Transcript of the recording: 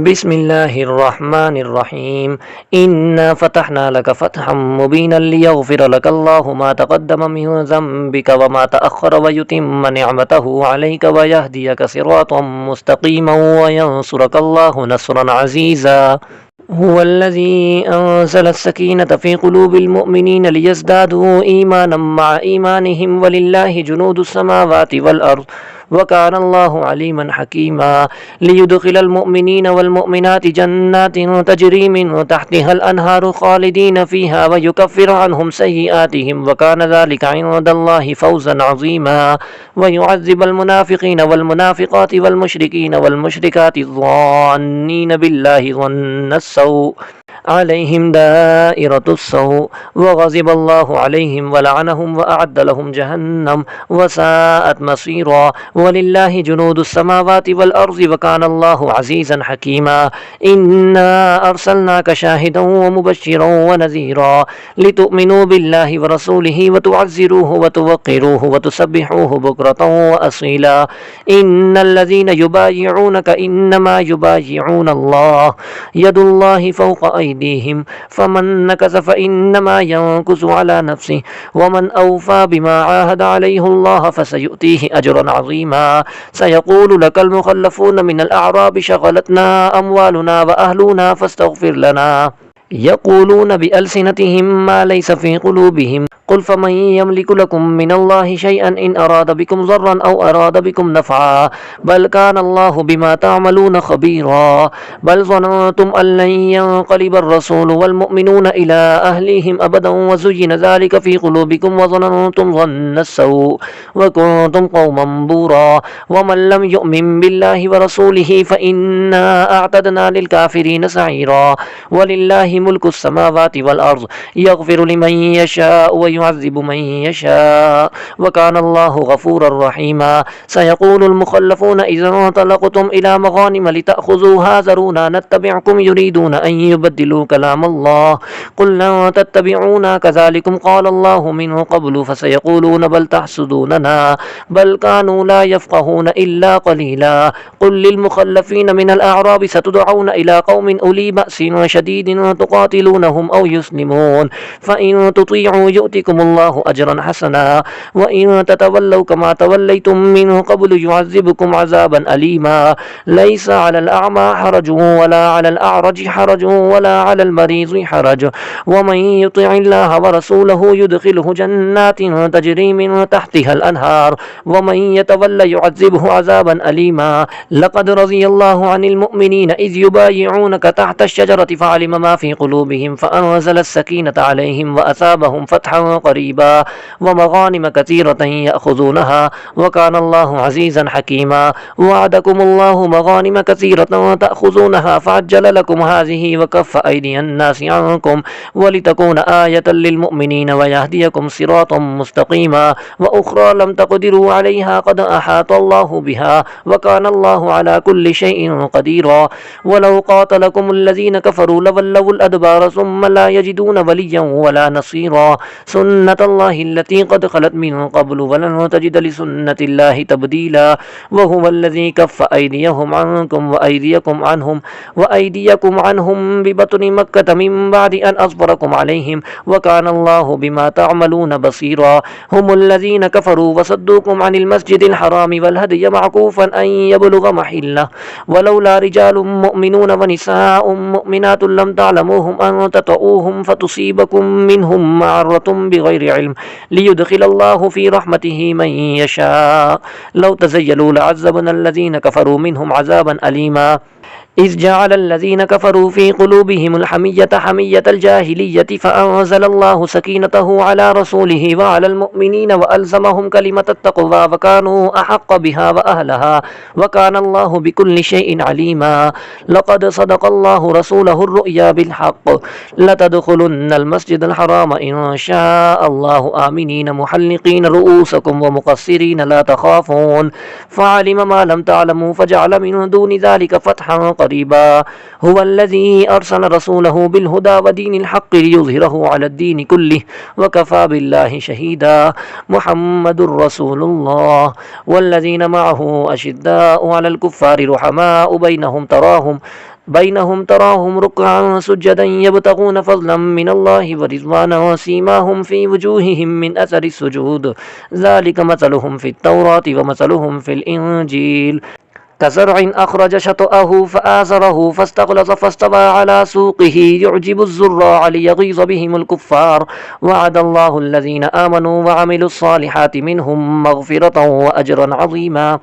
बिस्मिल्लाहिर्रहमानिर्रहीम। इन्ना फ़तहना लक फ़तहम मुबीनन लियग़फ़िर लकल्लाहु मा तक़द्दम मिन ज़म्बिक व मा तअख़्ख़र व युतिम्म निअमतहु अलैक व यहदियक सिरातम मुस्तक़ीमन व यंसुरकल्लाहु नस्रन अज़ीज़ा। हुवल्लज़ी अंज़ल अस्सकीनत फ़ी क़ुलूबिल मुअमिनीन लियज़दादू ईमानम मअ ईमानिहिम वलिल्लाहि जुनूदुस समावाति वल अर्ज़ वकानल्लाहु अलीमन हकीमा। लियुदख़िलल मुअमिनीन वल मुअमिनाति जन्नातिन तजरी मिन तहतिहल अनहारु ख़ालिदीन फ़ीहा व युकफ़्फ़िर अन्हुम सय्यिआतिहिम व कान ज़ालिका इंदल्लाहि फ़ौज़न अज़ीमा। व युअज़्ज़िबल मुनाफ़िक़ीन वल मुनाफ़िक़ाति वल मुशरिकीन वल मुशरिकाति ज़ान्नीन बिल्लाहि ज़न्नस्सौ अलैहिम दाइरतुस्सौ व ग़ज़िबल्लाहु अलैहिम व लअनहुम व अअद्द लहुम जहन्नम व साअत मसीरा। वलिल्लाहि जुनूदुस समावाति वल अर्ज़ि व कानल्लाहु अज़ीज़न हकीमा। इन्ना अर्सलनाका शाहिदन व मुबश्शिरन व नज़ीरा लितुअ्मिनू बिल्लाहि व रसूलिहि व तुअज़्ज़िरूहु व तुवक़्क़िरूहु व तुसब्बिहूहु बुक्रतन व असीला। इन्नल्लज़ीना युबायिऊनका इन्नमा युबायिऊनल्लाह यदुल्लाहि फ़ौक़ अयदीहिम फ़मन नकज़ फ़इन्नमा यंकुज़ु अला नफ़्सिहि व मन औफ़ा बिमा आहद अलैहिल्लाह फ़सयुअतीहि अजरन अज़ीमा। सयक़ूलु लकल मुख़ल्लफ़ून मिनल अअराबि शग़लतना अमवालुना व अहलुना फ़स्तग़फ़िर लना यक़ूलून बिअल्सिनतिहिम मा लैस फ़ी क़ुलूबिहिम क़ुल फ़मन यमलिकु लकुम मिनल्लाहि शैअन इन अराद बिकुम ज़र्रन औ अराद बिकुम नफ़अ बल कानल्लाहु बिमा तअमलून ख़बीरा। बल ज़ननतुम अल्लन यंक़लिबर रसूलु वल मुअमिनूना इला अहलिहिम अबदन व ज़ुय्यिन ज़ालिका फ़ी क़ुलूबिकुम व ज़ननतुम ज़न्नस्सौ व कुन्तुम क़ौमन बूरा। व मन लम युअमिन बिल्लाहि व रसूलिहि फ़इन्ना अअतदना लिलकाफ़िरीन सईरा। वलिल्लाहि मुल्कुस समावाति वल अर्ज़ यग़फ़िरु लिमन यशाअ व युअज़्ज़िबु मन यशाअ व कानल्लाहु गफ़ूरर रहीमा। सयक़ूलुल मुख़ल्लफ़ूना इज़ा इंतलक़्तुम इला मग़ानिम लितअख़ुज़ूहा ज़रूना नत्तबिअकुम युरीदून अन युबद्दिलू कलामल्लाह क़ुल लन तत्तबिऊना कज़ालिकुम क़ालल्लाहु मिन क़ब्लु फ़सयक़ूलून बल तहसुदूनना बल कानू ला यफ़क़हून इल्ला क़लीला। क़ुल लिलमुख़ल्लफ़ीन मिनल अअराबि सतुदअऊन इला क़ौमिन उली बअसिन शदीदिन तुक़ातिलूनहुम औ युस्लिमून फ़इन तुतीअू युअतिकुमुल्लाहु अजरन हसना व इन ततवल्लौ कमा तवल्लैतुम मिन क़ब्लु युअज़्ज़िबकुम अज़ाबन अलीमा। लैसा अलल अअमा हरजुन वला अलल अअरजि हरजुन वला अलल मरीज़ि हरज व मन युतिइल्लाह व रसूलहु युदख़िलहु जन्नातिन तजरी मिन तहतिहल अनहार व मन यतवल्ल युअज़्ज़िबहु अज़ाबन अलीमा। लक़द रज़ियल्लाहु अनिल मुअमिनीन इज़ युबायिऊनका तहतश शजरति फ़अलिम मा फ़ी क़ुलूबिहिम फ़अनज़ल अस्सकीनत अलैहिम व असाबहुम फ़तहन क़रीबा व मग़ानिम कसीरतन यअख़ुज़ूनहा व कानल्लाहु अज़ीज़न हकीमा। वअदकुमुल्लाहु मग़ानिम कसीरतन तअख़ुज़ूनहा फ़अज्जल लकुम हाज़िही व कफ़्फ़ अयदियन नासि अन्कुम वलितकून आयतन लिलमुअमिनीन व यहदियकुम सिरातम मुस्तक़ीमा। व उख़रा लम तक़दिरू अलैहा क़द अहातल्लाहु बिहा व कानल्लाहु अला कुल्लि शैइन क़दीरा। वलौ क़ातलकुमुल्लज़ीन कफ़रू लवल्लवुल अदबार सुम्मा ला यजिदून वलिय्यन वला नसीरा। सुन्नतल्लाहि अल्लती क़द ख़लत मिन क़ब्लु वलन तजिद लिसुन्नतिल्लाहि तब्दीला। व हुवल्लज़ी कफ़्फ़ अयदियहुम अन्कुम व अयदियकुम अन्हुम बिबत्नि मक्कत मिन बअदि अन अज़फ़रकुम अलैहिम व कानल्लाहु बिमा तअमलून बसीरा। हुमुल्लज़ीन कफ़रू व सद्दूकुम अनिल मस्जिदिल हरामि वल हदय मअकूफ़न अन यबलुग़ महिल्लह वलौला रिजालुम मुअमिनून व निसाउम मुअमिनातुन लम तअलमूहुम अन ततऊहुम फ़तुसीबकुम मिनहुम मअर्रतुम बिग़ैरि इल्म लियुदख़िलल्लाहु फ़ी रहमतिहि मन यशा। लौ तज़य्यलू लअज़्ज़बनल्लज़ीन कफ़रू मिनहुम अज़ाबन अलीमा। इज़ जअलल्लज़ीन कफ़रू फ़ी क़ुलूबिहिमुल हमिय्यत हमिय्यतल जाहिलिय्यति फ़अंज़लल्लाहु सकीनतहु अला रसूलिहि व अलल मुअमिनीन व अल्ज़महुम कलिमतत तक़वा व कानू अहक़्क़ बिहा व अहलहा व कानल्लाहु बिकुल्लि शैइन अलीमा। लक़द सदक़ल्लाहु रसूलहुर रुअया बिल हक़्क़ लतदख़ुलुन्नल मस्जिदल हराम इंशाअल्लाहु आमिनीन मुहल्लिक़ीन रुऊसकुम व मुक़स्सिरीन ला तख़ाफ़ून फ़अलिम मा लम तअलमू फ़जअल मिन दूनि ज़ालिका फ़तहन قريبا هو الذي أرسل رسوله بالهدى ودين الحق ليظهره على الدين كله وكفى بالله شهيدا محمد رسول الله والذين معه أشداء على الكفار رحماء بينهم تراهم ركعا سجدا يبتغون فضلا من الله ورضوانا وسيماهم في وجوههم من أثر السجود ذلك مثلهم في التوراة ومثلهم في الإنجيل كزرع أخرج شطأه فآزره فاستغلظ فاستوى على سوقه يعجب الزراع ليغيظ بهم الكفار وعد الله الذين آمنوا وعملوا الصالحات منهم مغفرة وأجرا عظيما